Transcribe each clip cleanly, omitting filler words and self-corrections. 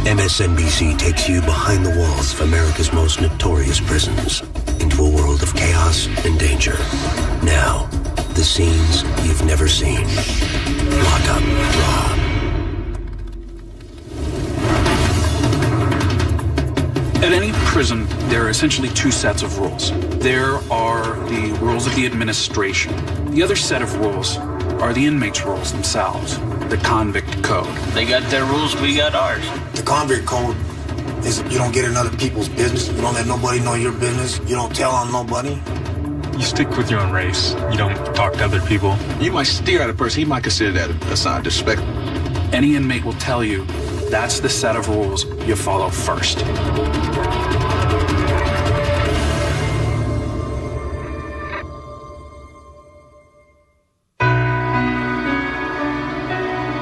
MSNBC takes you behind the walls of America's most notorious prisons into a world of chaos and danger. Now, the scenes you've never seen. Lock Up Raw. At any prison, there are essentially two sets of rules. There are the rules of the administration. The other set of rules are the inmates' rules themselves, the convict code. They got their rules, we got ours. The convict code is you don't get in other people's business. You don't let nobody know your business. You don't tell on nobody. You stick with your own race. You don't talk to other people. You might stare at a person. He might consider that a sign of disrespect. Any inmate will tell you that's the set of rules you follow first.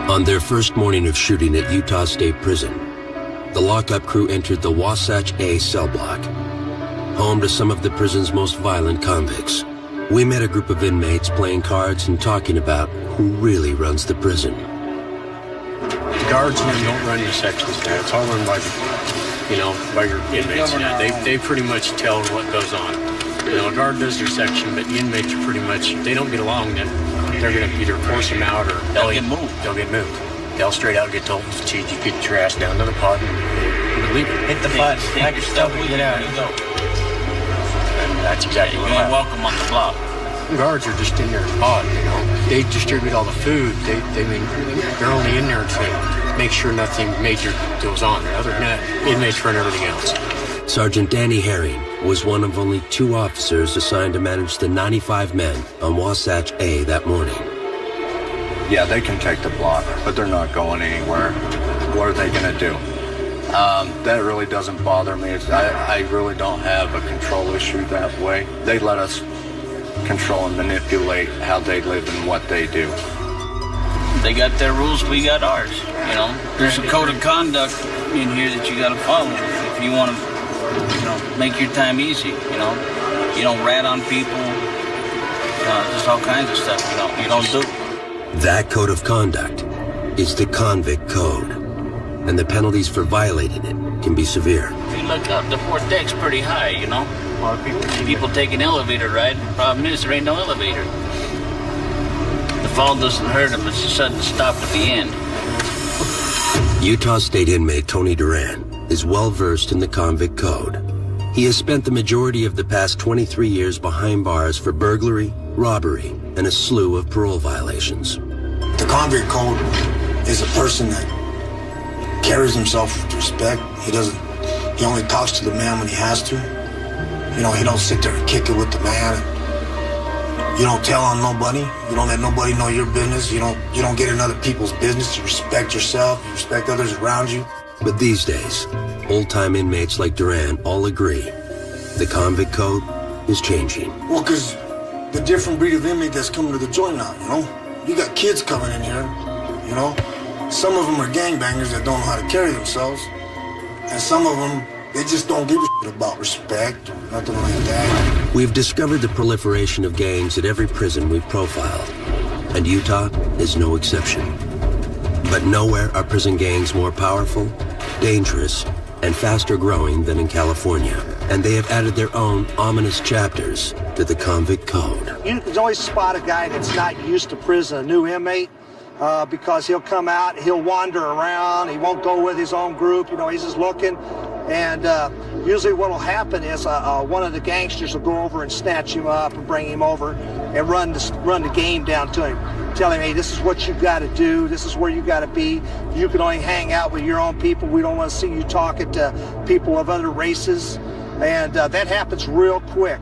On their first morning of shooting at Utah State Prison, the lockup crew entered the Wasatch A cell block, home to some of the prison's most violent convicts. We met a group of inmates playing cards and talking about who really runs the prison. Guardsmen don't run your sections now. It's all run by your inmates now. They pretty much tell what goes on. A guard does their section, but the inmates are pretty much, if they don't get along, then they're going to either force them out or they'll get moved. They'll get moved. They'll straight out get told, geez, you get your ass down to the pod and leave. Hit the pod, pack your stuff, and get out. Go. And that's exactly what happened. Welcome on the block. Guards are just in their pod, They distribute all the food. They're only in there to make sure nothing major goes on. Other than that, inmates run everything else. Sergeant Danny Herring was one of only 2 officers assigned to manage the 95 men on Wasatch A that morning. Yeah, they can take the block, but they're not going anywhere. What are they going to do? That really doesn't bother me. I really don't have a control issue that way. They let us control and manipulate how they live and what they do. They got their rules, we got ours. There's a code of conduct in here that you got to follow if you want to make your time easy. You don't rat on people, just all kinds of stuff. You don't do. That code of conduct is the convict code, and the penalties for violating it can be severe. If you look up, the 4th deck's pretty high. A lot of people take an elevator ride. The problem is there ain't no elevator. The fall doesn't hurt them. It's a sudden stop at the end. Utah State inmate Tony Duran is well-versed in the convict code. He has spent the majority of the past 23 years behind bars for burglary, robbery, and a slew of parole violations. The convict code is a person that carries himself with respect. He only talks to the man when he has to. He don't sit there and kick it with the man. You don't tell on nobody. You don't let nobody know your business. You don't get in other people's business. You respect yourself. You respect others around you. But these days, old-time inmates like Duran all agree the convict code is changing. Well, because the different breed of inmate that's coming to the joint now, You got kids coming in here, Some of them are gangbangers that don't know how to carry themselves. And some of them, they just don't give a shit about respect or nothing like that. We've discovered the proliferation of gangs at every prison we've profiled, and Utah is no exception. But nowhere are prison gangs more powerful, dangerous, and faster growing than in California. And they have added their own ominous chapters to the convict code. You can always spot a guy that's not used to prison, a new inmate, because he'll come out, he'll wander around, he won't go with his own group, he's just looking. And usually what will happen is one of the gangsters will go over and snatch him up and bring him over and run the game down to him. Tell him, hey, this is what you got to do. This is where you got to be. You can only hang out with your own people. We don't want to see you talking to people of other races. And that happens real quick.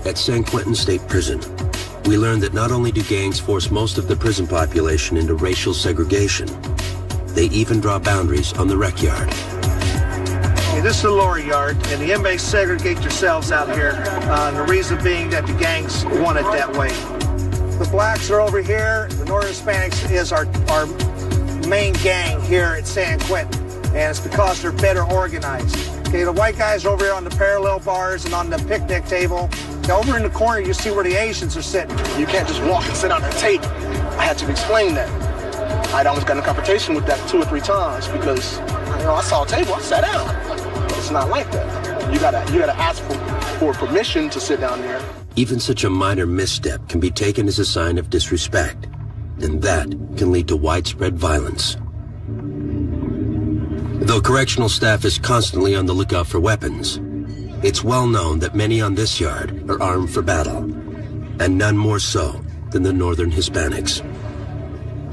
At San Quentin State Prison, we learned that not only do gangs force most of the prison population into racial segregation, they even draw boundaries on the rec yard. Okay, this is the lower yard, and the inmates segregate themselves out here. The reason being that the gangs want it that way. The blacks are over here. The Northern Hispanics is our main gang here at San Quentin, and it's because they're better organized. Okay, the white guys are over here on the parallel bars and on the picnic table. Over in the corner, you see where the Asians are sitting. You can't just walk and sit on a table. I had to explain that. I'd almost got in a confrontation with that 2 or 3 times because, I saw a table, I sat down. It's not like that. You gotta ask for permission to sit down there. Even such a minor misstep can be taken as a sign of disrespect, and that can lead to widespread violence. Though correctional staff is constantly on the lookout for weapons, it's well known that many on this yard are armed for battle, and none more so than the northern Hispanics.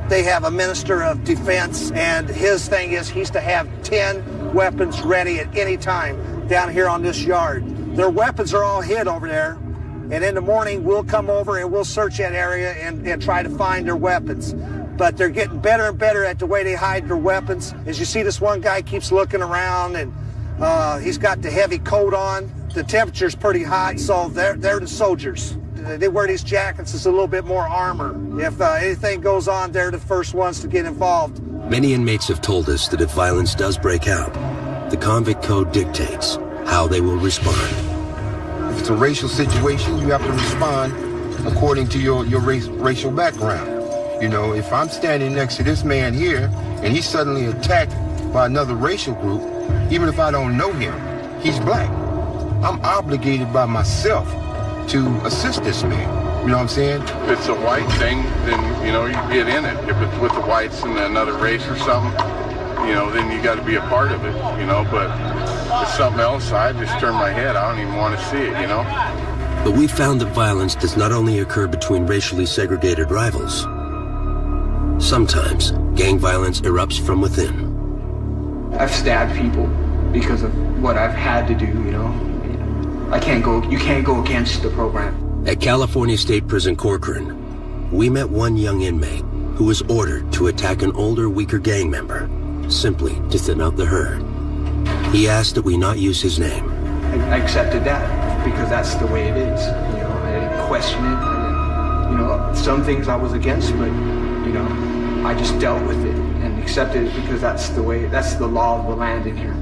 They have a minister of defense, and his thing is he's to have 10 weapons ready at any time down here on this yard. Their weapons are all hid over there, and in the morning we'll come over and we'll search that area and try to find their weapons. But they're getting better and better at the way they hide their weapons. As you see, this one guy keeps looking around, and he's got the heavy coat on. The temperature's pretty hot, so they're the soldiers. They wear these jackets as a little bit more armor. If anything goes on, they're the first ones to get involved. Many inmates have told us that if violence does break out, the convict code dictates how they will respond. If it's a racial situation, you have to respond according to your racial background. If I'm standing next to this man here and he's suddenly attacked by another racial group, even if I don't know him, he's black. I'm obligated by myself to assist this man. You know what I'm saying? If it's a white thing, then, you get in it. If it's with the whites and another race or something, then you got to be a part of it, But if it's something else, I just turn my head. I don't even want to see it, But we found that violence does not only occur between racially segregated rivals. Sometimes gang violence erupts from within. I've stabbed people because of what I've had to do, You can't go against the program. At California State Prison Corcoran, we met one young inmate who was ordered to attack an older, weaker gang member, simply to thin out the herd. He asked that we not use his name. I accepted that because that's the way it is. I didn't question it. Some things I was against, but, I just dealt with it and accepted it because that's the law of the land in here.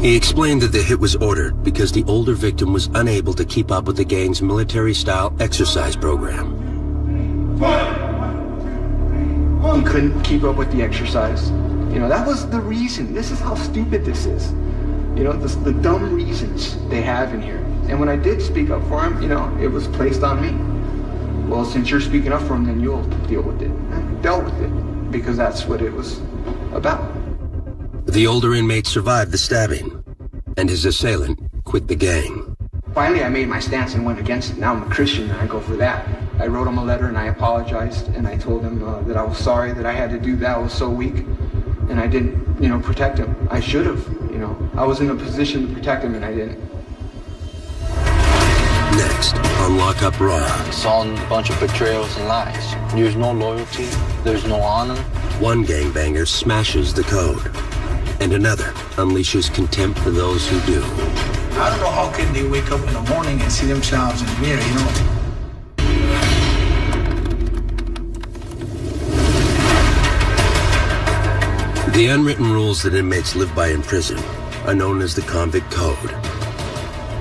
He explained that the hit was ordered because the older victim was unable to keep up with the gang's military-style exercise program. He couldn't keep up with the exercise. That was the reason. This is how stupid this is. The dumb reasons they have in here. And when I did speak up for him, it was placed on me. Well, since you're speaking up for him, then you'll deal with it. I dealt with it because that's what it was about. The older inmate survived the stabbing, and his assailant quit the gang. Finally, I made my stance and went against it. Now I'm a Christian, and I go for that. I wrote him a letter, and I apologized, and I told him that I was sorry that I had to do that. I was so weak, and I didn't, protect him. I should have, I was in a position to protect him, and I didn't. Next, on Lock Up Raw. It's all a bunch of betrayals and lies. There's no loyalty. There's no honor. One gangbanger smashes the code, and another unleashes contempt for those who do. I don't know how can they wake up in the morning and see themselves in the mirror, The unwritten rules that inmates live by in prison are known as the convict code.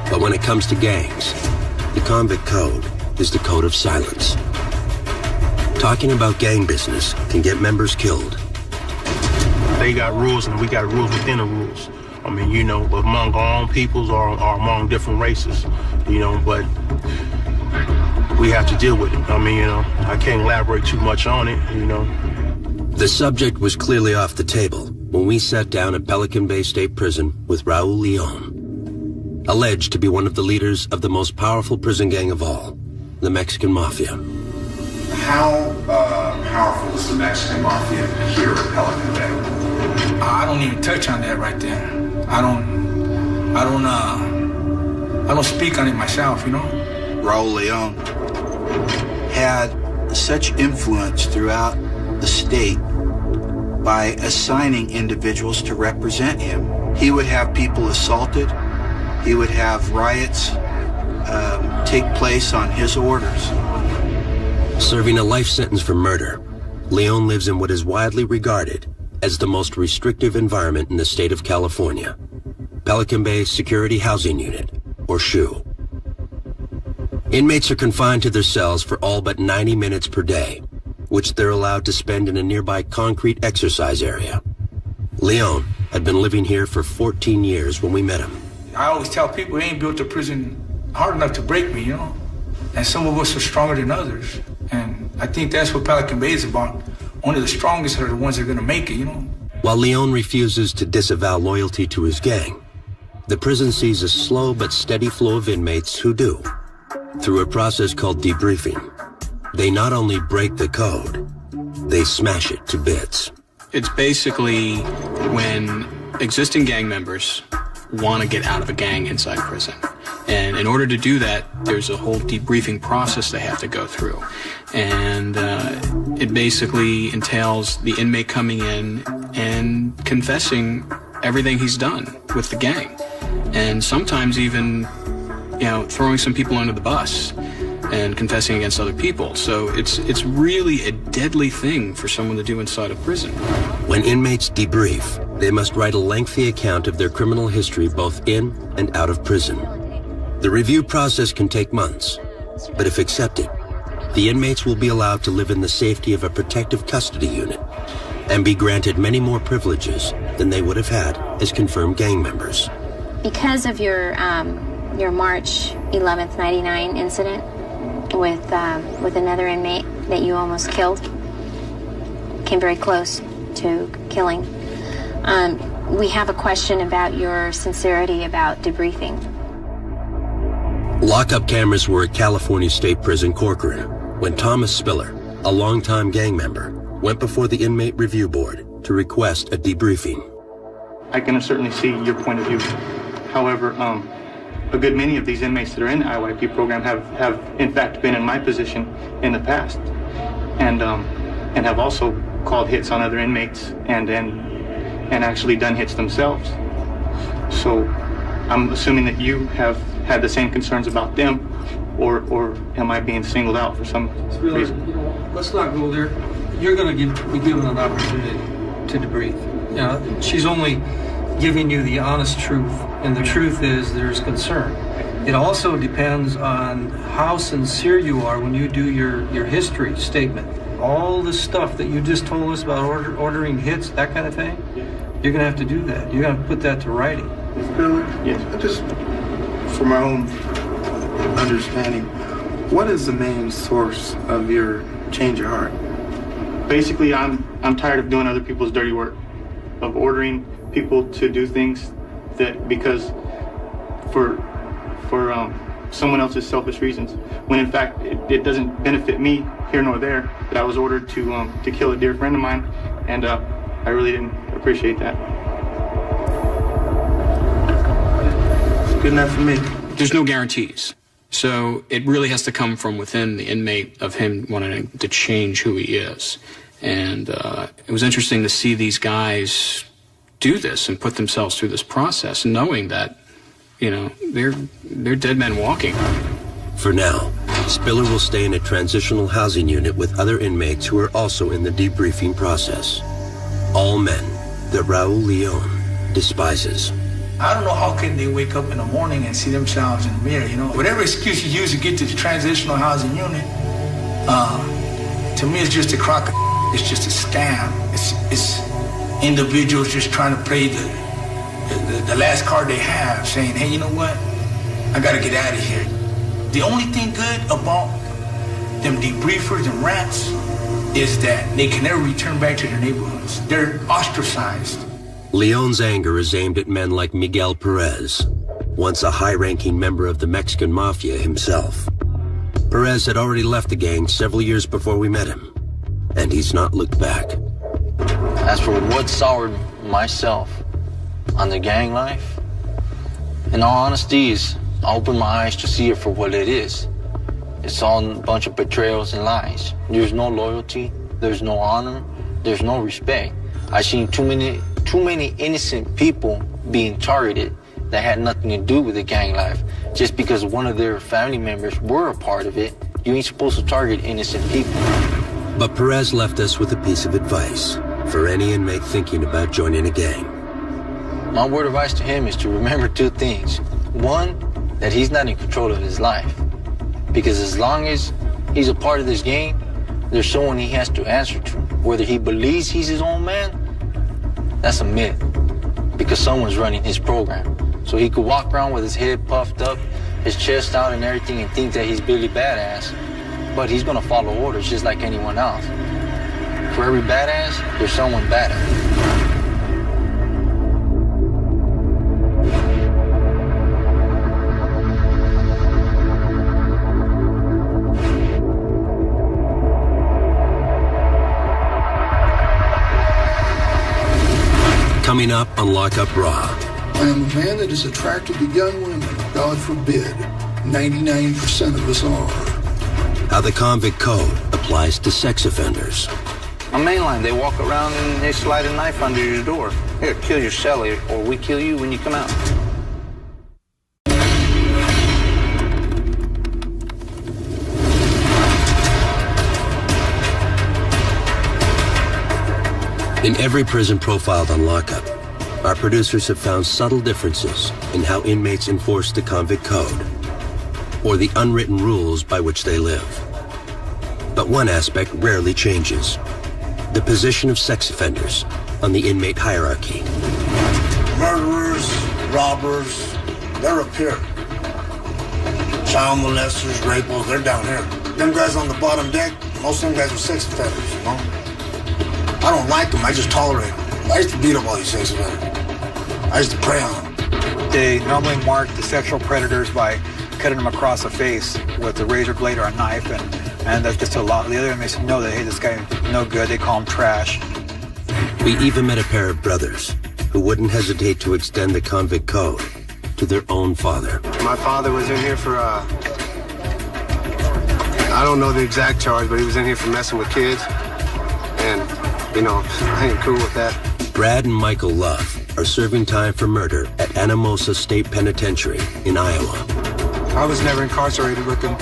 But when it comes to gangs, the convict code is the code of silence. Talking about gang business can get members killed. They got rules and we got rules within the rules. Among our own peoples or among different races, but we have to deal with it. I can't elaborate too much on it, The subject was clearly off the table when we sat down at Pelican Bay State Prison with Raul Leon, alleged to be one of the leaders of the most powerful prison gang of all, the Mexican Mafia. How powerful is the Mexican Mafia here at Pelican Bay? I don't even touch on that right there. I don't speak on it myself, Raul Leon had such influence throughout the state by assigning individuals to represent him. He would have people assaulted. He would have riots take place on his orders. Serving a life sentence for murder, Leon lives in what is widely regarded as the most restrictive environment in the state of California, Pelican Bay Security Housing Unit, or SHU. Inmates are confined to their cells for all but 90 minutes per day, which they're allowed to spend in a nearby concrete exercise area. Leon had been living here for 14 years when we met him. I always tell people they ain't built a prison hard enough to break me, you know? And some of us are stronger than others. And I think that's what Pelican Bay is about. Only the strongest are the ones that are gonna make it, you know? While Leon refuses to disavow loyalty to his gang, the prison sees a slow but steady flow of inmates who do. Through a process called debriefing, they not only break the code, they smash it to bits. It's basically when existing gang members want to get out of a gang inside prison. And in order to do that, there's a whole debriefing process they have to go through. And it basically entails the inmate coming in and confessing everything he's done with the gang. And sometimes even, throwing some people under the bus and confessing against other people. So it's really a deadly thing for someone to do inside a prison. When inmates debrief, they must write a lengthy account of their criminal history both in and out of prison. The review process can take months, but if accepted, the inmates will be allowed to live in the safety of a protective custody unit and be granted many more privileges than they would have had as confirmed gang members. Because of your March 11th, 99 incident with another inmate that you almost killed, came very close to killing, we have a question about your sincerity about debriefing. Lockup cameras were at California State Prison Corcoran when Thomas Spiller, a longtime gang member, went before the Inmate Review Board to request a debriefing. I can certainly see your point of view. However, a good many of these inmates that are in the IYP program have in fact been in my position in the past, and have also called hits on other inmates and actually done hits themselves. So I'm assuming that you have had the same concerns about them, or am I being singled out for some reason? Let's not go there. You're going to be given an opportunity to debrief. She's only giving you the honest truth, and the truth is there's concern. It also depends on how sincere you are when you do your history statement. All the stuff that you just told us about ordering hits, that kind of thing, you're going to have to do that. You're going to put that to writing. Billy, yes. Just for my own understanding, what is the main source of your change of heart? Basically, I'm tired of doing other people's dirty work, of ordering people to do things that because for someone else's selfish reasons, when in fact it doesn't benefit me here nor there. That I was ordered to kill a dear friend of mine, and I really didn't appreciate that. Good enough for me. There's no guarantees. So it really has to come from within the inmate of him wanting to change who he is. And it was interesting to see these guys do this and put themselves through this process, knowing that, they're dead men walking. For now, Spiller will stay in a transitional housing unit with other inmates who are also in the debriefing process. All men that Raul Leon despises. I don't know how can they wake up in the morning and see themselves in the mirror, Whatever excuse you use to get to the transitional housing unit, to me it's just a crock of it's just a scam. It's individuals just trying to play the last card they have, saying, hey, you know what? I gotta get out of here. The only thing good about them debriefers and rats is that they can never return back to their neighborhoods. They're ostracized. Leon's anger is aimed at men like Miguel Perez, once a high-ranking member of the Mexican Mafia himself. Perez had already left the gang several years before we met him, and he's not looked back. As for what soured myself on the gang life, in all honesty, I opened my eyes to see it for what it is. It's all a bunch of betrayals and lies. There's no loyalty, there's no honor, there's no respect. I've seen too many innocent people being targeted that had nothing to do with the gang life. Just because one of their family members were a part of it, you ain't supposed to target innocent people. But Perez left us with a piece of advice for any inmate thinking about joining a gang. My word of advice to him is to remember two things. One, that he's not in control of his life. Because as long as he's a part of this gang, there's someone he has to answer to. Whether he believes he's his own man, that's a myth, because someone's running his program. So he could walk around with his head puffed up, his chest out and everything, and think that he's Billy Badass, but he's gonna follow orders just like anyone else. For every badass, there's someone badass. Coming up on Lockup Raw. I am a man that is attracted to young women. God forbid. 99% of us are. How the convict code applies to sex offenders. On mainline, they walk around and they slide a knife under your door. Here, kill your cellie, or we kill you when you come out. In every prison profiled on Lockup, our producers have found subtle differences in how inmates enforce the convict code, or the unwritten rules by which they live. But one aspect rarely changes: the position of sex offenders on the inmate hierarchy. Murderers, robbers, they're up here. Child molesters, rapists, they're down here. Them guys on the bottom deck, most of them guys are sex offenders, you know? I don't like them, I just tolerate them. I used to beat up all these sex offenders. I used to prey on them. They normally mark the sexual predators by cutting them across the face with a razor blade or a knife, and that's just a lot. The other inmates know that, hey, this guy no good, they call him trash. We even met a pair of brothers who wouldn't hesitate to extend the convict code to their own father. My father was in here for, I don't know the exact charge, but he was in here for messing with kids. And, you know, I ain't cool with that. Brad and Michael Love are serving time for murder at Anamosa State Penitentiary in Iowa. I was never incarcerated with him.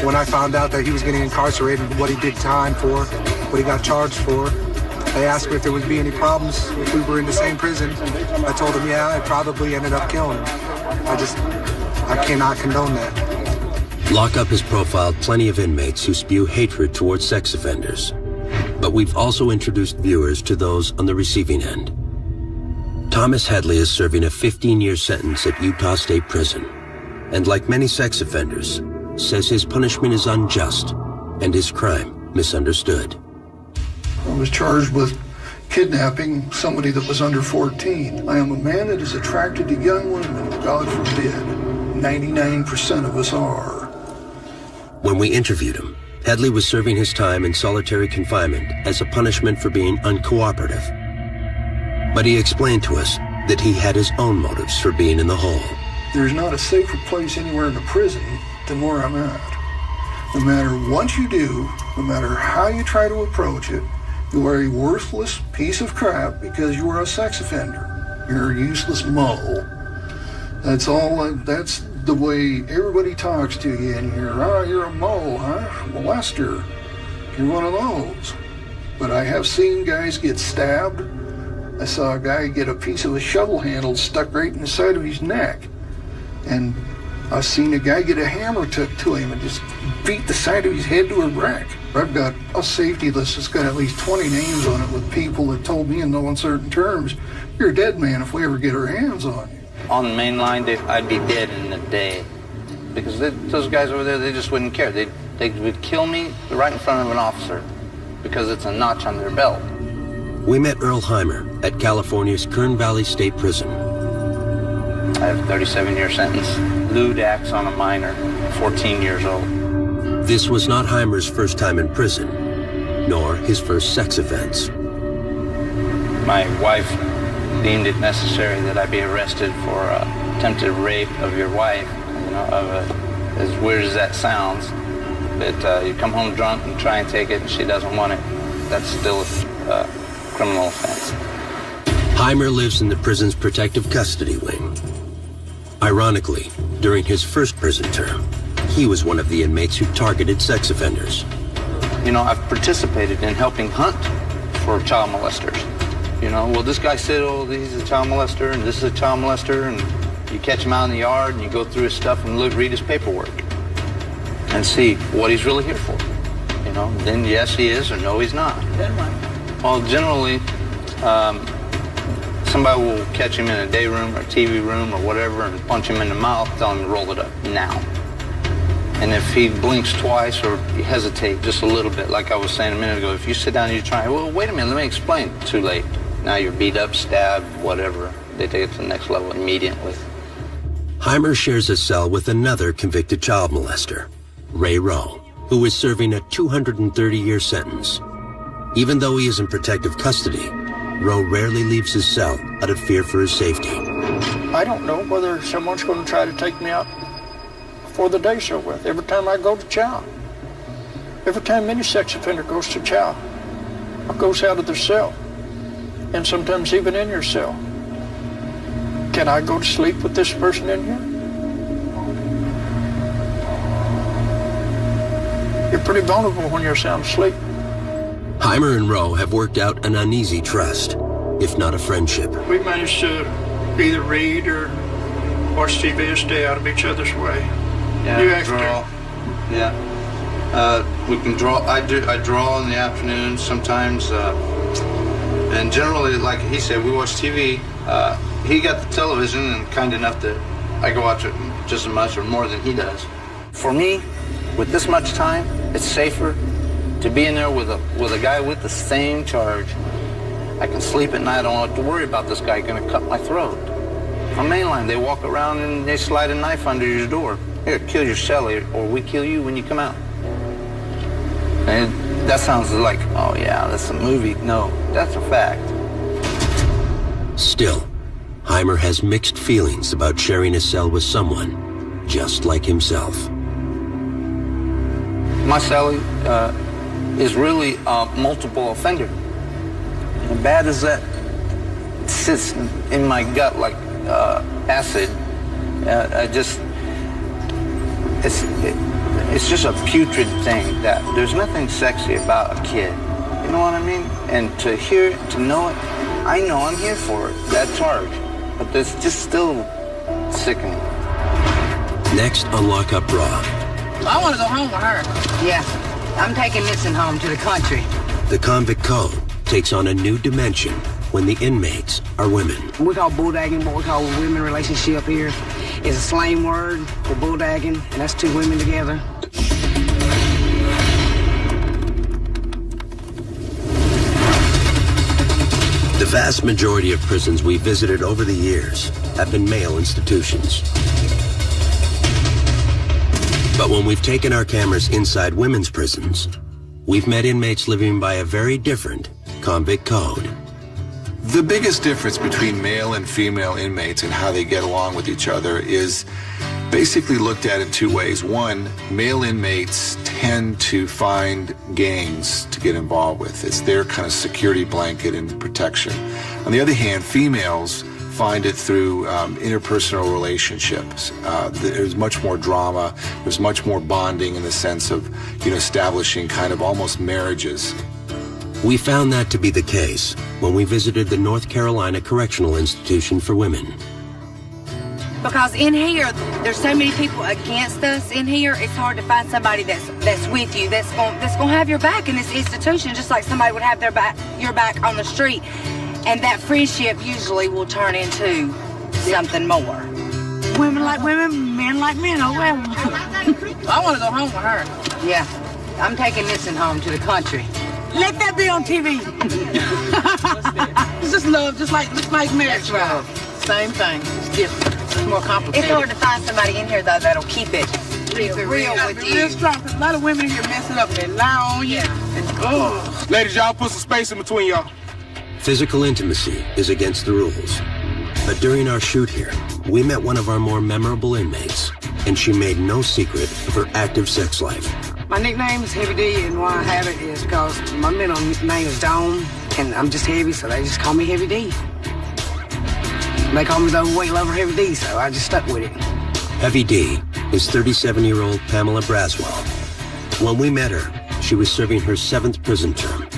When I found out that he was getting incarcerated, what he did time for, what he got charged for, they asked me if there would be any problems if we were in the same prison. I told them, yeah, I probably ended up killing him. I cannot condone that. Lockup has profiled plenty of inmates who spew hatred towards sex offenders. But we've also introduced viewers to those on the receiving end. Thomas Headley is serving a 15-year sentence at Utah State Prison, and like many sex offenders, says his punishment is unjust and his crime misunderstood. I was charged with kidnapping somebody that was under 14. I am a man that is attracted to young women. God forbid. 99% of us are. When we interviewed him, Headley was serving his time in solitary confinement as a punishment for being uncooperative. But he explained to us that he had his own motives for being in the hole. There's not a safer place anywhere in the prison than where I'm at. No matter what you do, no matter how you try to approach it, you are a worthless piece of crap because you are a sex offender. You're a useless mole. That's all. That's the way everybody talks to you in here. Oh, you're a mole, huh? Molester. You're one of those. But I have seen guys get stabbed. I saw a guy get a piece of a shovel handle stuck right in the side of his neck. And I've seen a guy get a hammer took to him and just beat the side of his head to a wreck. I've got a safety list that's got at least 20 names on it with people that told me in no uncertain terms, you're a dead man if we ever get our hands on you. On the main line, I'd be dead in a day. Because those guys over there, they just wouldn't care. They would kill me right in front of an officer because it's a notch on their belt. We met Earl Heimer at California's Kern Valley State Prison. I have a 37-year sentence. Lewd acts on a minor, 14 years old. This was not Heimer's first time in prison, nor his first sex offense. My wife deemed it necessary that I be arrested for attempted rape of your wife. You know, as weird as that sounds, but you come home drunk and try and take it and she doesn't want it, that's still a criminal offense. Heimer lives in the prison's protective custody wing. Ironically, during his first prison term, he was one of the inmates who targeted sex offenders. You know, I've participated in helping hunt for child molesters. You know, well, this guy said, oh, he's a child molester, and this is a child molester, and you catch him out in the yard, and you go through his stuff and read his paperwork and see what he's really here for. You you know, then yes, he is, or no, he's not. Well, generally, somebody will catch him in a day room or a TV room or whatever and punch him in the mouth, tell him to roll it up now. And if he blinks twice or he hesitates just a little bit, like I was saying a minute ago, if you sit down and you try, well, wait a minute, let me explain. Too late. Now you're beat up, stabbed, whatever. They take it to the next level immediately. Heimer shares a cell with another convicted child molester, Ray Rowe, who is serving a 230-year sentence. Even though he is in protective custody, Rowe rarely leaves his cell out of fear for his safety. I don't know whether someone's going to try to take me out for the day so with. Every time I go to chow, every time any sex offender goes to chow, or goes out of their cell, and sometimes even in your cell, can I go to sleep with this person in here? You're pretty vulnerable when you're sound asleep. Heimer and Rowe have worked out an uneasy trust, if not a friendship. We managed to either read or watch TV or stay out of each other's way. Yeah, You have to. draw. Yeah. We can draw. I draw in the afternoons sometimes. And generally, like he said, we watch TV. He got the television and kind enough that I go watch it just as much or more than he does. For me, with this much time, it's safer to be in there with a guy with the same charge. I can sleep at night. I don't have to worry about this guy going to cut my throat. On mainline, they walk around and they slide a knife under your door. Here, kill your cellie, or we kill you when you come out. And that sounds like, oh yeah, that's a movie. No, that's a fact. Still, Heimer has mixed feelings about sharing a cell with someone just like himself. My cellie is really a multiple offender. As bad as that sits in my gut like acid, it's just a putrid thing that there's nothing sexy about a kid. You know what I mean? And to hear it, to know it, I know I'm here for it, that charge. But it's just still sickening. Next on Lock Up Raw. I want to go home with her. Yeah, I'm taking Nixon home to the country. The convict code takes on a new dimension when the inmates are women. We call bulldagging what we call a women relationship here. It's a slang word for bulldagging, and that's two women together. The vast majority of prisons we visited over the years have been male institutions. But when we've taken our cameras inside women's prisons, we've met inmates living by a very different convict code. The biggest difference between male and female inmates and how they get along with each other is basically looked at in two ways. One, male inmates tend to find gangs to get involved with. It's their kind of security blanket and protection. On the other hand, females find it through interpersonal relationships. There's much more drama. There's much more bonding in the sense of, establishing kind of almost marriages. We found that to be the case when we visited the North Carolina Correctional Institution for Women. Because in here, there's so many people against us in here, it's hard to find somebody that's with you, that's gonna have your back in this institution, just like somebody would have your back on the street. And that friendship usually will turn into something more. Women like women, men like men. Oh, well. I want to go home with her. Yeah, I'm taking Nixon home to the country. Let that be on TV. It's just love, just like marriage. That's right. Same thing. It's different. It's more complicated. It's hard to find somebody in here, though, that'll keep it real with you. Real strong, because a lot of women in here mess it up. They lie on you. Yeah. Ladies, y'all put some space in between y'all. Physical intimacy is against the rules. But during our shoot here, we met one of our more memorable inmates, and she made no secret of her active sex life. My nickname is Heavy D, and why I have it is because my middle name is Dawn, and I'm just heavy, so they just call me Heavy D. They call me the overweight lover Heavy D, so I just stuck with it. Heavy D is 37-year-old Pamela Braswell. When we met her, she was serving her 7th prison term,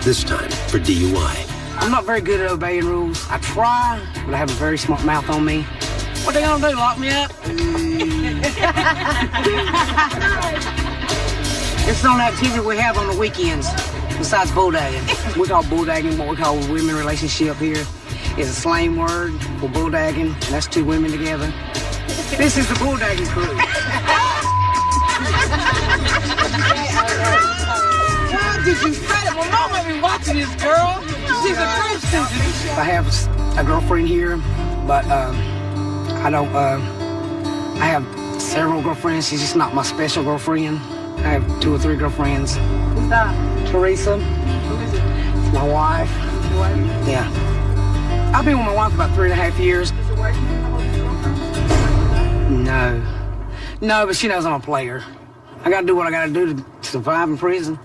this time for DUI. I'm not very good at obeying rules. I try, but I have a very smart mouth on me. What they gonna do, lock me up? It's an activity we have on the weekends, besides bulldagging. We call bulldagging what we call a women relationship here. It's a slang word for bulldagging, and that's two women together. This is the bulldagging crew. Why did you say that? Well, Mama be watching this girl. She's a Christian. I have a girlfriend here, but I don't. I have several girlfriends. She's just not my special girlfriend. I have 2 or 3 girlfriends. Who's that? Teresa. Who is it? It's my wife. Your wife? Yeah. I've been with my wife about 3.5 years. Does your wife know about your girlfriend? No. No, but she knows I'm a player. I gotta do what I gotta do to survive in prison.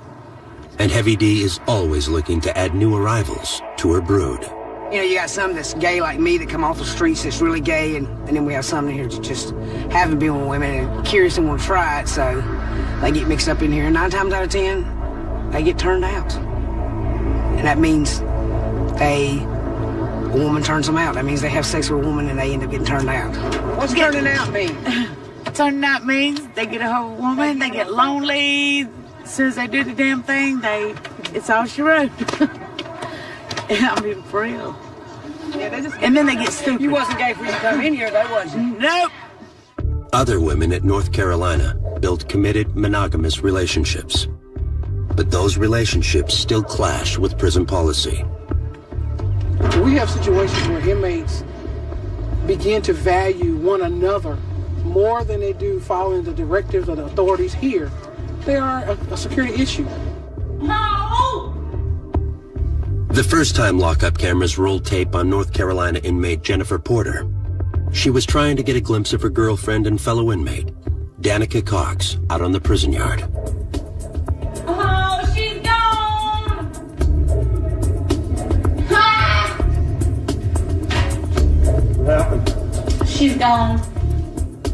And Heavy D is always looking to add new arrivals to her brood. You know, you got some that's gay like me that come off the streets that's really gay, and then we have some in here that just haven't been with women and curious and want to try it, so they get mixed up in here. 9 times out of 10, they get turned out. And that means a woman turns them out. That means they have sex with a woman and they end up getting turned out. What's turning out mean? Turning out means they get a hold of a woman, they get lonely. As soon as they do the damn thing, it's all she wrote. I mean, for real. Yeah, they just and then they get stupid. You wasn't gay before you come in here, though, was you? Nope. Other women at North Carolina built committed monogamous relationships. But those relationships still clash with prison policy. We have situations where inmates begin to value one another more than they do following the directives of the authorities here. They are a security issue. No! The first time lockup cameras rolled tape on North Carolina inmate Jennifer Porter, she was trying to get a glimpse of her girlfriend and fellow inmate, Danica Cox, out on the prison yard. Oh, she's gone! Ah! What happened? She's gone.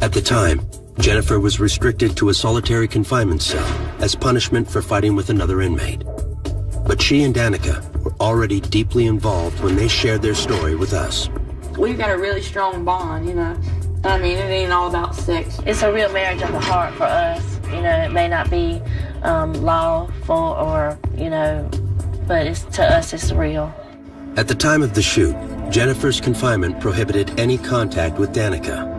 At the time, Jennifer was restricted to a solitary confinement cell as punishment for fighting with another inmate. But she and Danica were already deeply involved when they shared their story with us. We've got a really strong bond, you know. I mean, it ain't all about sex. It's a real marriage of the heart for us. You know, it may not be lawful or, you know, but to us, it's real. At the time of the shoot, Jennifer's confinement prohibited any contact with Danica.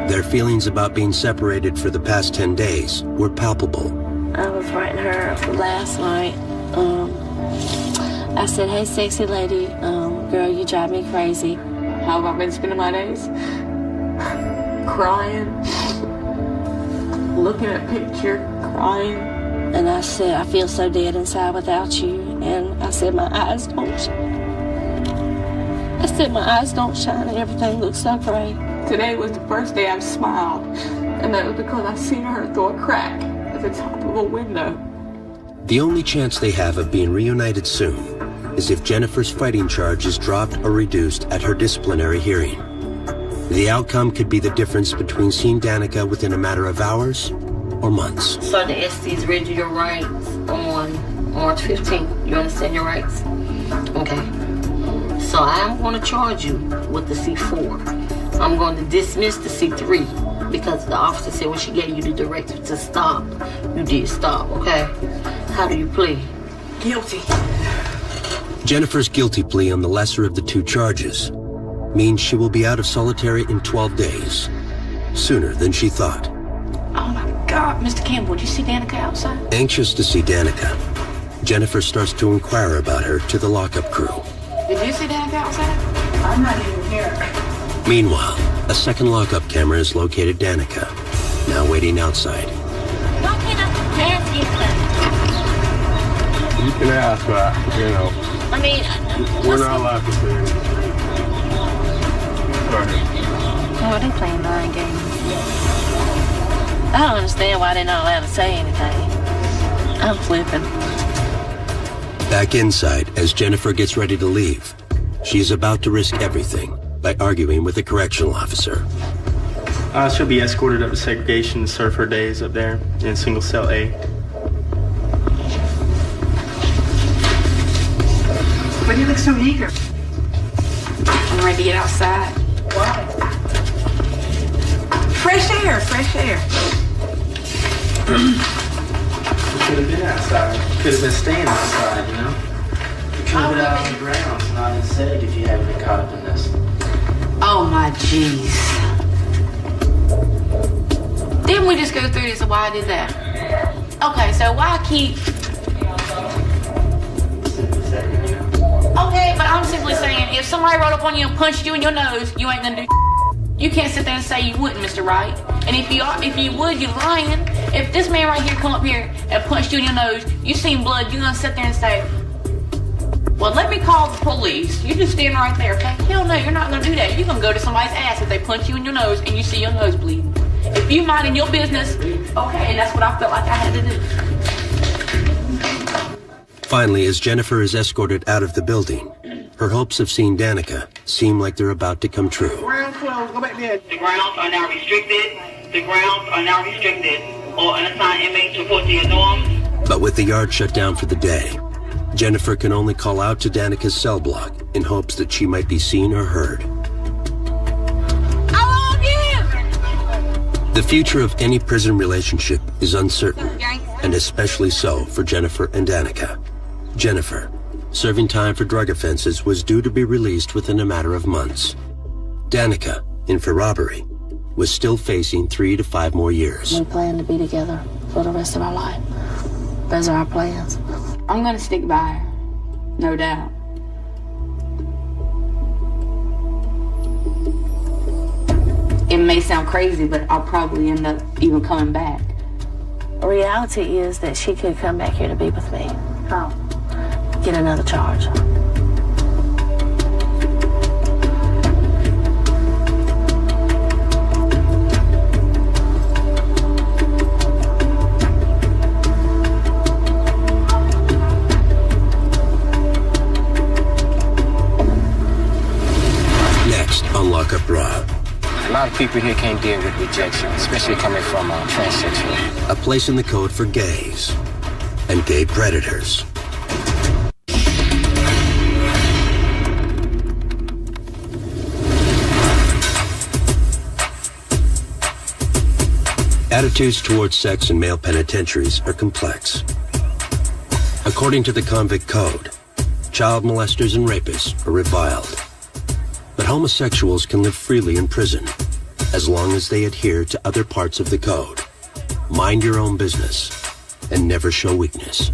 Their feelings about being separated for the past 10 days were palpable. I was writing her last night. I said, hey, sexy lady, girl, you drive me crazy. How have I been spending my days? Crying, looking at picture, crying. And I said, I feel so dead inside without you. And I said, my eyes don't shine. I said, my eyes don't shine and everything looks so great. Today was the first day I've smiled, and that was because I seen her through a crack at the top of a window. The only chance they have of being reunited soon is if Jennifer's fighting charge is dropped or reduced at her disciplinary hearing. The outcome could be the difference between seeing Danica within a matter of hours or months. So the SC's read you your rights on March 15th. You understand your rights? Okay. So I'm going to charge you with the C4. I'm going to dismiss the C3 because the officer said when she gave you the directive to stop, you did stop, okay? How do you plead? Guilty. Jennifer's guilty plea on the lesser of the 2 charges means she will be out of solitary in 12 days, sooner than she thought. Oh my God, Mr. Campbell, did you see Danica outside? Anxious to see Danica, Jennifer starts to inquire about her to the lockup crew. Did you see Danica outside? I'm not even here. Meanwhile, a second lockup camera has located Danica, now waiting outside. Why can't I ask you You can ask, but, you know, I mean, we're not allowed to say anything. Oh, they playing mind games. I don't understand why they're not allowed to say anything. I'm flipping. Back inside, as Jennifer gets ready to leave, she's about to risk everything by arguing with a correctional officer. She'll be escorted up to segregation to serve her days up there in single cell A. But you look so eager. I'm ready to get outside. Why? Fresh air, fresh air. could have been outside. You could have been staying outside, you know? You could have been out on the grounds, not in seg if you haven't been caught up in this. Oh my jeez. Didn't we just go through this of why I did that? Okay, so why keep... Okay, but I'm simply saying, if somebody rolled up on you and punched you in your nose, you ain't gonna do. You can't sit there and say you wouldn't, Mr. Wright. And if you would, you're lying. If this man right here come up here and punched you in your nose, you seen blood, you gonna sit there and say, well, let me call the police. You just stand right there, okay? Hell no, you're not gonna do that. You're gonna go to somebody's ass if they punch you in your nose and you see your nose bleeding. If you minding your business, okay, and that's what I felt like I had to do. Finally, as Jennifer is escorted out of the building, her hopes of seeing Danica seem like they're about to come true. Ground closed. Go back there. The grounds are now restricted. The grounds are now restricted. All unassigned inmates report to your norms. But with the yard shut down for the day, Jennifer can only call out to Danica's cell block in hopes that she might be seen or heard. I love you! The future of any prison relationship is uncertain, and especially so for Jennifer and Danica. Jennifer, serving time for drug offenses, was due to be released within a matter of months. Danica, in for robbery, was still facing 3 to 5 more years. We plan to be together for the rest of our life. Those are our plans. I'm gonna stick by her, no doubt. It may sound crazy, but I'll probably end up even coming back. The reality is that she could come back here to be with me. Oh. Get another charge. Next on Lock Up Raw. A lot of people here can't deal with rejection, especially coming from transsexual. A place in the code for gays and gay predators. Attitudes towards sex in male penitentiaries are complex. According to the convict code, child molesters and rapists are reviled. But homosexuals can live freely in prison as long as they adhere to other parts of the code. Mind your own business and never show weakness.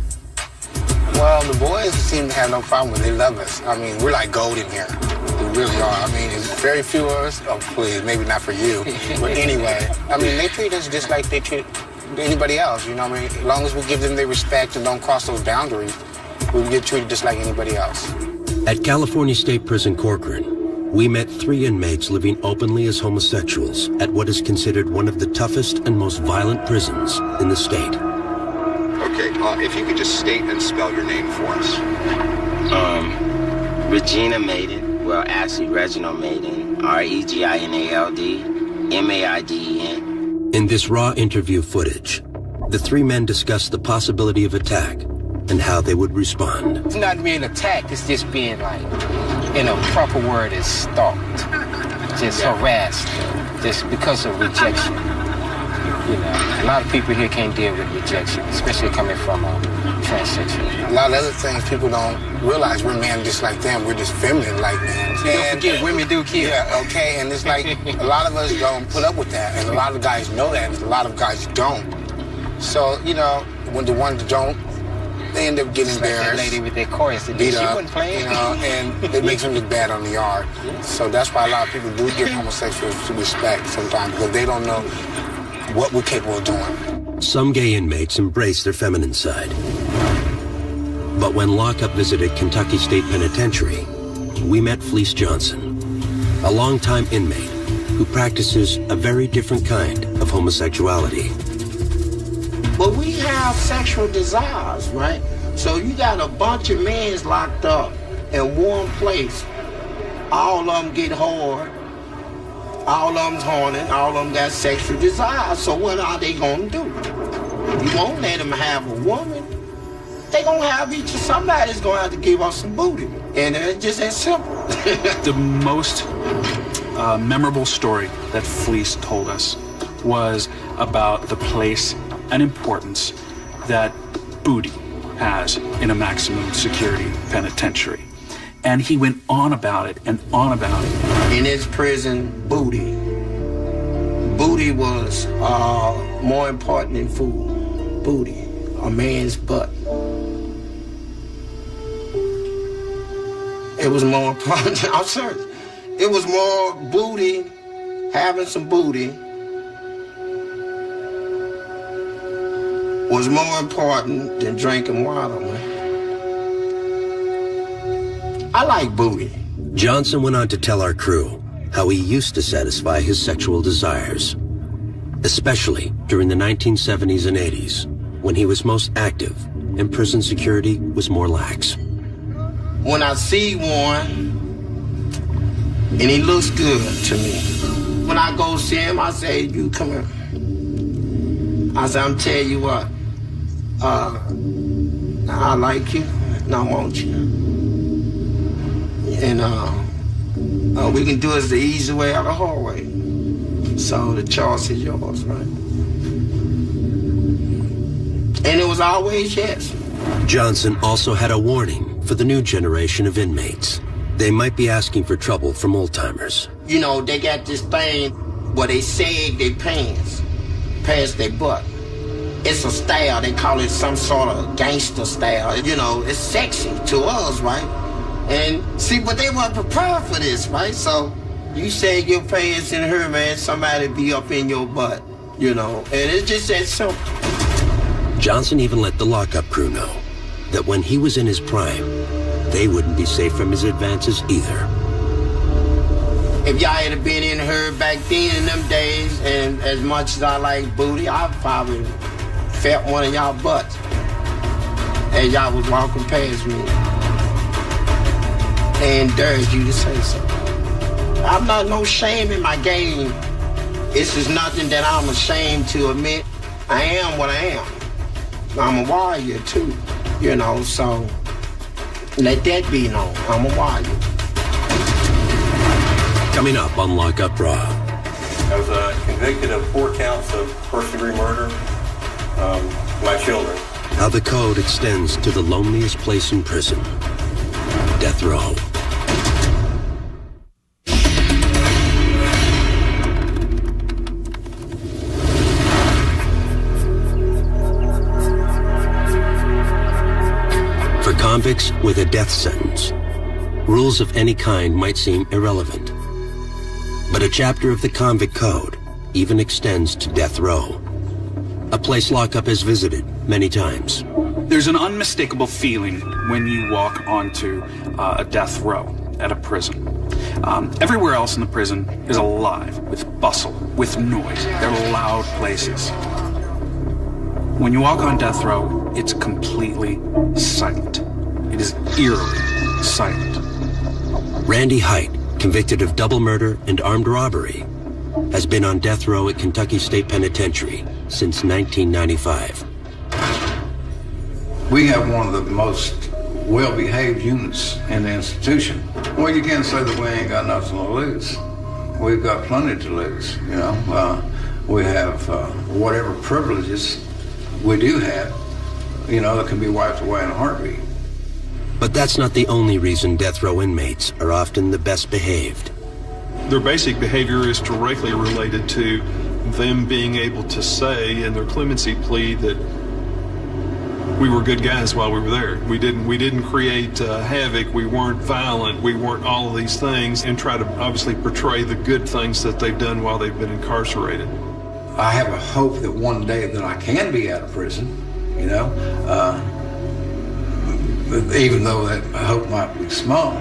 Well, the boys seem to have no problem with it. They love us. I mean, we're like gold in here. We really are. I mean, it's very few of us. Oh, please, maybe not for you. But anyway, I mean, they treat us just like they treat anybody else, you know what I mean? As long as we give them their respect and don't cross those boundaries, we get treated just like anybody else. At California State Prison Corcoran, we met 3 inmates living openly as homosexuals at what is considered one of the toughest and most violent prisons in the state. Okay, if you could just state and spell your name for us. Regina Maiden, well, actually Reginald Maiden, REGINALD, In this raw interview footage, the 3 men discuss the possibility of attack and how they would respond. It's not being attacked, it's just being like, in a proper word, is stalked, just harassed, just because of rejection. You know, a lot of people here can't deal with rejection, especially coming from transsexual. A lot of other things people don't realize. We're men just like them. We're just feminine like men. Don't forget, women do kill. Yeah, okay, and it's like a lot of us don't put up with that, and a lot of guys know that, and a lot of guys don't. So, you know, when the ones that don't, they end up getting embarrassed. Like that lady with their chorus, beat up, wasn't playing. you know, and it makes them look bad on the yard. So that's why a lot of people do give homosexuals respect sometimes, because they don't know what we're capable of doing. Some gay inmates embrace their feminine side. But when Lockup visited Kentucky State Penitentiary, we met Fleece Johnson, a longtime inmate who practices a very different kind of homosexuality. But we have sexual desires, right? So you got a bunch of men locked up in one place. All of them get hard. All of them's horny. All of them got sexual desires. So what are they going to do? You won't let them have a woman. They going to have each. Somebody's going to have to give us some booty. And it's just that simple. The most memorable story that Fleece told us was about the place and importance that booty has in a maximum security penitentiary. And he went on about it and on about it. In his prison, booty was more important than food. Booty, a man's butt. It was more important. I'm serious. It was more booty, having some booty was more important than drinking water, man. I like booty. Johnson went on to tell our crew how he used to satisfy his sexual desires, especially during the 1970s and 80s, when he was most active and prison security was more lax. When I see one, and he looks good to me, when I go see him, I say, you come here. I say, I'm telling you what, I like you, and I want you. And we can do it the easy way or the hard way. So the choice is yours, right? And it was always yes. Johnson also had a warning for the new generation of inmates. They might be asking for trouble from old-timers. You know, they got this thing where they sag their pants past their butt. It's a style. They call it some sort of gangster style. You know, it's sexy to us, right? And see, but they weren't prepared for this, right? So you sag your pants in her, man, somebody be up in your butt, you know? And it's just that simple. Johnson even let the lockup crew know that when he was in his prime, they wouldn't be safe from his advances either. If y'all had been in her back then in them days, and as much as I like booty, I probably felt one of y'all butts as y'all was walking past me and dared you to say so. I'm not no shame in my game. This is nothing that I'm ashamed to admit. I am what I am. I'm a warrior too, you know, so let that be known. I'm a warrior. Coming up on Lockup Raw. I was convicted of 4 counts of first-degree murder. My children. How the code extends to the loneliest place in prison, death row. For convicts with a death sentence, rules of any kind might seem irrelevant. But a chapter of the convict code even extends to death row, a place lockup has visited many times. There's an unmistakable feeling when you walk onto a death row at a prison. Everywhere else in the prison is alive with bustle, with noise. They're loud places. When you walk on death row, it's completely silent. It is eerily silent. Randy Height, convicted of double murder and armed robbery, has been on death row at Kentucky State Penitentiary since 1995. We have one of the most well-behaved units in the institution. Well, you can't say that we ain't got nothing to lose. We've got plenty to lose, you know. We have whatever privileges we do have, you know, that can be wiped away in a heartbeat. But that's not the only reason death row inmates are often the best behaved. Their basic behavior is directly related to them being able to say in their clemency plea that we were good guys while we were there. We didn't create havoc, we weren't violent, we weren't all of these things, and try to obviously portray the good things that they've done while they've been incarcerated. I have a hope that one day that I can be out of prison, you know, even though that hope might be small.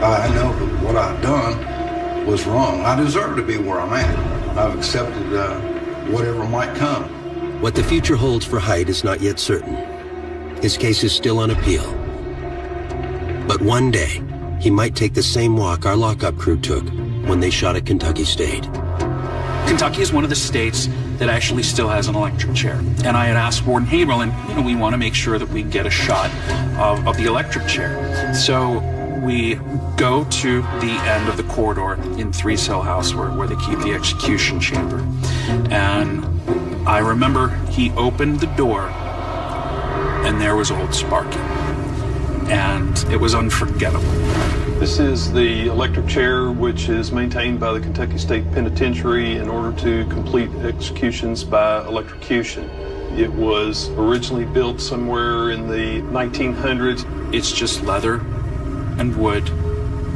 I know that what I've done was wrong. I deserve to be where I'm at. I've accepted whatever might come. What the future holds for Height is not yet certain. His case is still on appeal. But one day, he might take the same walk our lockup crew took when they shot at Kentucky State. Kentucky is one of the states that actually still has an electric chair. And I had asked Warden Haverhill, and you know, we want to make sure that we get a shot of the electric chair. So we go to the end of the corridor in 3-cell house where they keep the execution chamber. And I remember he opened the door and there was old Sparky. And it was unforgettable. This is the electric chair, which is maintained by the Kentucky State Penitentiary in order to complete executions by electrocution. It was originally built somewhere in the 1900s. It's just leather and wood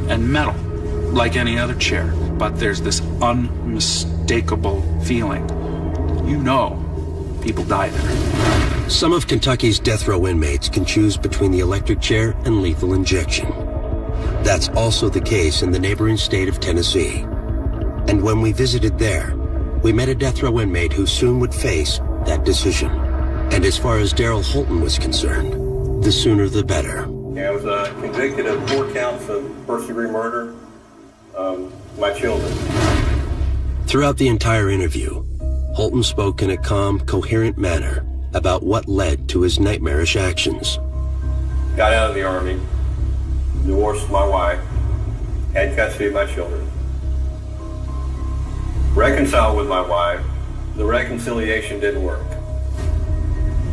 and metal, like any other chair. But there's this unmistakable feeling. You know people die there. Some of Kentucky's death row inmates can choose between the electric chair and lethal injection. That's also the case in the neighboring state of Tennessee. And when we visited there, we met a death row inmate who soon would face that decision. And as far as Daryl Holton was concerned, the sooner the better. I was convicted of 4 counts of first-degree murder. My children. Throughout the entire interview, Holton spoke in a calm, coherent manner about what led to his nightmarish actions. Got out of the Army, divorced my wife, had custody of my children. Reconciled with my wife, the reconciliation didn't work.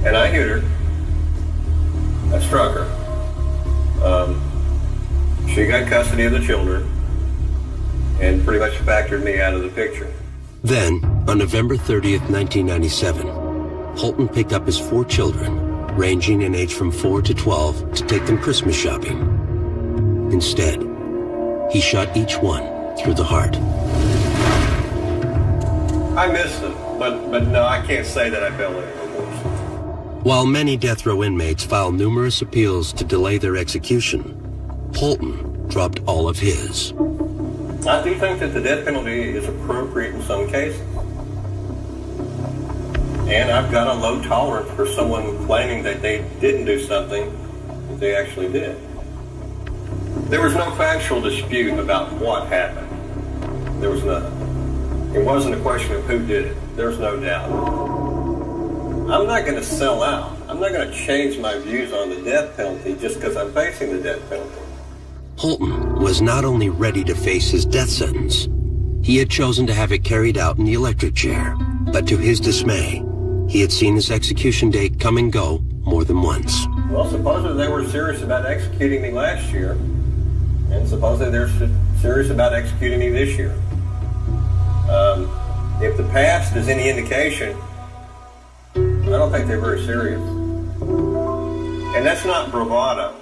And I hit her. I struck her. She got custody of the children and pretty much factored me out of the picture. Then, on November 30th, 1997, Holton picked up his 4 children, ranging in age from 4 to 12, to take them Christmas shopping. Instead, he shot each one through the heart. I miss them, but no, I can't say that I felt any remorse. While many death row inmates filed numerous appeals to delay their execution, Holton dropped all of his. I do think that the death penalty is appropriate in some cases. And I've got a low tolerance for someone claiming that they didn't do something that they actually did. There was no factual dispute about what happened. There was none. It wasn't a question of who did it. There's no doubt. I'm not going to sell out. I'm not going to change my views on the death penalty just because I'm facing the death penalty. Holton was not only ready to face his death sentence, he had chosen to have it carried out in the electric chair. But to his dismay, he had seen his execution date come and go more than once. Well, supposedly they were serious about executing me last year, and supposedly they're serious about executing me this year. If the past is any indication, I don't think they're very serious. And that's not bravado.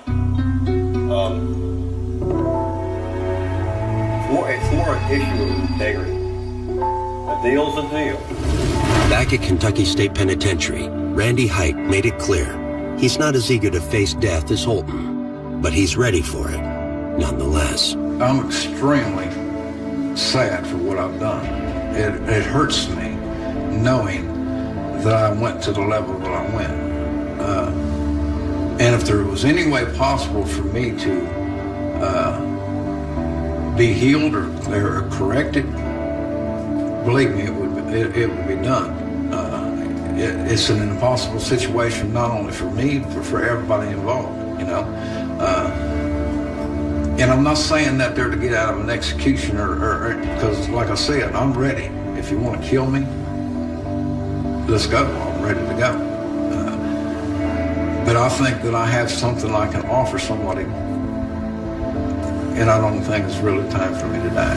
It's more an issue of integrity. A deal's a deal. Back at Kentucky State Penitentiary, Randy Height made it clear he's not as eager to face death as Holton, but he's ready for it, nonetheless. I'm extremely sad for what I've done. It hurts me knowing that I went to the level that I went. And if there was any way possible for me to be healed or corrected, believe me, it would be done. It's an impossible situation, not only for me, but for everybody involved, you know. And I'm not saying that they're to get out of an execution or because, like I said, I'm ready. If you want to kill me, let's go. I'm ready to go. But I think that I have something I can offer somebody, and I don't think it's really time for me to die.